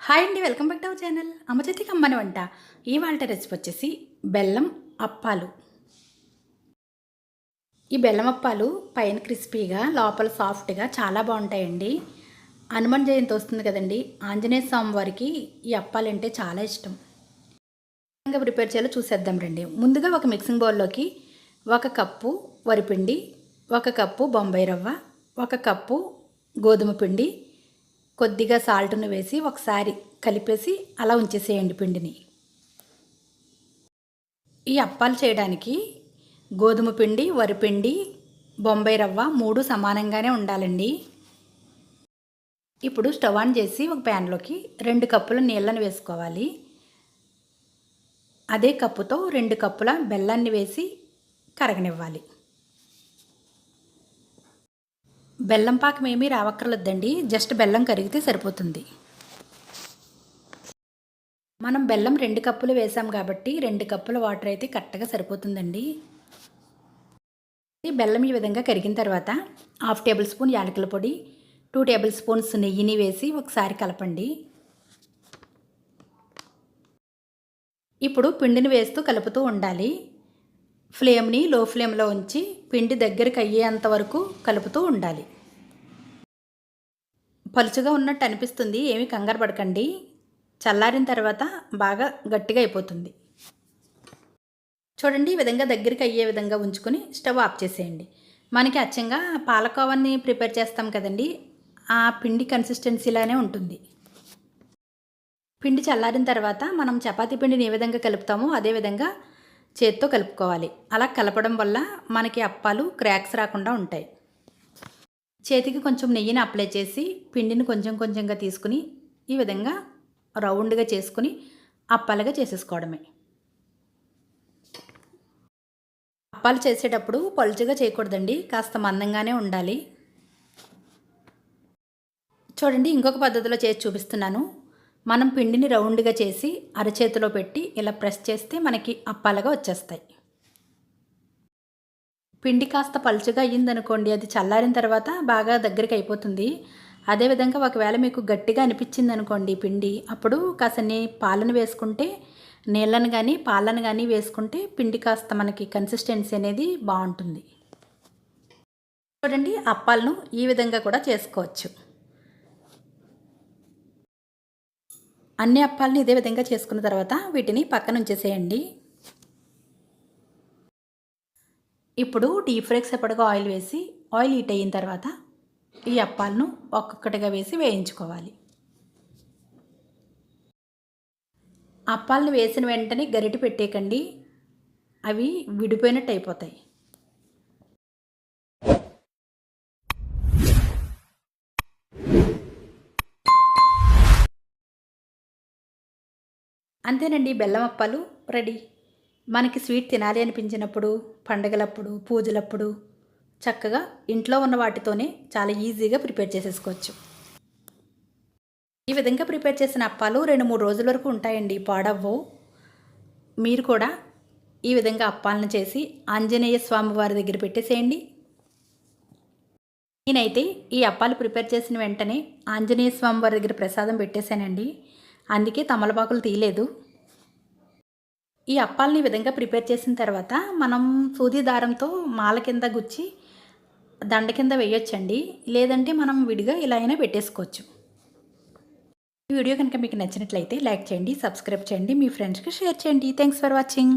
Hi అండి, welcome back to our channel అమ్మ చేతి కమ్మని వంట. ఇవాళ రెసిపీ వచ్చేసి బెల్లం అప్పాలు. ఈ బెల్లం అప్పాలు పైన క్రిస్పీగా లోపల సాఫ్ట్గా చాలా బాగుంటాయండి. హనుమాన్ జయంతి వస్తుంది కదండి, ఆంజనేయ స్వామి వారికి ఈ అప్పాలు అంటే చాలా ఇష్టం. ఇంకా ప్రిపేర్ చేయాలో చూసేద్దాం రండి. ముందుగా ఒక మిక్సింగ్ బౌల్లోకి 1 కప్పు వరిపిండి, 1 కప్పు బొంబాయి రవ్వ, 1 కప్పు గోధుమ పిండి, కొద్దిగా సాల్ట్ను వేసి ఒకసారి కలిపేసి అలా ఉంచేసేయండి పిండిని. ఈ అప్పాలు చేయడానికి గోధుమ పిండి, వరిపిండి, బొంబాయి రవ్వ 3 సమానంగానే ఉండాలండి. ఇప్పుడు స్టవ్ ఆన్ చేసి ఒక ప్యాన్లోకి 2 కప్పుల నీళ్ళని వేసుకోవాలి. అదే కప్పుతో 2 కప్పుల బెల్లాన్ని వేసి కరగనివ్వాలి. బెల్లం పాకం ఏమీ రావక్కర్లేదండి, జస్ట్ బెల్లం కరిగితే సరిపోతుంది. మనం బెల్లం 2 కప్పులు వేసాం కాబట్టి 2 కప్పుల వాటర్ అయితే కరెక్ట్గా సరిపోతుందండి. ఈ బెల్లం ఈ విధంగా కరిగిన తర్వాత 1/2 టేబుల్ స్పూన్ యాలకుల పొడి, 2 టేబుల్ స్పూన్స్ నెయ్యిని వేసి ఒకసారి కలపండి. ఇప్పుడు పిండిని వేస్తూ కలుపుతూ ఉండాలి. ఫ్లేమ్ని లో ఫ్లేమ్లో ఉంచి పిండి దగ్గరికి అయ్యేంత వరకు కలుపుతూ ఉండాలి. పలుచగా ఉన్నట్టు అనిపిస్తుంది, ఏమీ కంగారు పడకండి. చల్లారిన తర్వాత బాగా గట్టిగా అయిపోతుంది. చూడండి, ఈ విధంగా దగ్గరికి అయ్యే విధంగా ఉంచుకొని స్టవ్ ఆఫ్ చేసేయండి. మనకి అచ్చంగా పాలకోవాన్ని ప్రిపేర్ చేస్తాం కదండి, ఆ పిండి కన్సిస్టెన్సీలానే ఉంటుంది. పిండి చల్లారిన తర్వాత మనం చపాతీ పిండిని ఏ విధంగా కలుపుతామో అదేవిధంగా చేత్తో కలుపుకోవాలి. అలా కలపడం వల్ల మనకి అప్పాలు క్రాక్స్ రాకుండా ఉంటాయి. చేతికి కొంచెం నెయ్యిని అప్లై చేసి పిండిని కొంచెం కొంచెంగా తీసుకుని ఈ విధంగా రౌండ్గా చేసుకుని అప్పాలుగా చేసేసుకోవడమే. అప్పాలు చేసేటప్పుడు పలుచగా చేయకూడదండి, కాస్త మందంగానే ఉండాలి. చూడండి, ఇంకొక పద్ధతిలో చేసి చూపిస్తున్నాను. మనం పిండిని రౌండ్గా చేసి అరచేతిలో పెట్టి ఇలా ప్రెస్ చేస్తే మనకి అప్పాలుగా వచ్చేస్తాయి. పిండి కాస్త పలుచగా అయ్యిందనుకోండి, అది చల్లారిన తర్వాత బాగా దగ్గరికి అయిపోతుంది. అదేవిధంగా ఒకవేళ మీకు గట్టిగా అనిపించింది అనుకోండి పిండి, అప్పుడు కాసన్ని పాలను వేసుకుంటే, నీళ్ళను కానీ పాలను కానీ వేసుకుంటే పిండి కాస్త మనకి కన్సిస్టెన్సీ అనేది బాగుంటుంది. చూడండి, అప్పాలను ఈ విధంగా కూడా చేసుకోవచ్చు. అన్ని అప్పాలని ఇదే విధంగా చేసుకున్న తర్వాత వీటిని పక్కన ఉంచేసేయండి. ఇప్పుడు డీప్ ఫ్రైకి సపరేట్గా ఆయిల్ వేసి ఆయిల్ హీట్ అయిన తర్వాత ఈ అప్పాలను ఒక్కొక్కటిగా వేసి వేయించుకోవాలి. అప్పాలను వేసిన వెంటనే గరిటె పెట్టేయకండి, అవి విడిపోయినట్టు అయిపోతాయి. అంతేనండి, బెల్లం అప్పాలు రెడీ. మనకి స్వీట్ తినాలి అనిపించినప్పుడు, పండగలప్పుడు, పూజలప్పుడు చక్కగా ఇంట్లో ఉన్న వాటితోనే చాలా ఈజీగా ప్రిపేర్ చేసేసుకోవచ్చు. ఈ విధంగా ప్రిపేర్ చేసిన అప్పాలు 2-3 రోజుల వరకు ఉంటాయండి, పాడవ్వవు. మీరు కూడా ఈ విధంగా అప్పాలను చేసి ఆంజనేయ స్వామి వారి దగ్గర పెట్టేసేయండి. నేనైతే ఈ అప్పాలు ప్రిపేర్ చేసిన వెంటనే ఆంజనేయ స్వామి వారి దగ్గర ప్రసాదం పెట్టేశానండి, అందుకే తమలపాకులు తీయలేదు. ఈ అప్పాలని ఈ విధంగా ప్రిపేర్ చేసిన తర్వాత మనం సూది దారంతో మాల కింద గుచ్చి దండ కింద వేయొచ్చండి, లేదంటే మనం విడిగా ఇలా అయినా పెట్టేసుకోవచ్చు. ఈ వీడియో కనుక మీకు నచ్చినట్లయితే లైక్ చేయండి, సబ్స్క్రైబ్ చేయండి, మీ ఫ్రెండ్స్కి షేర్ చేయండి. Thanks for watching.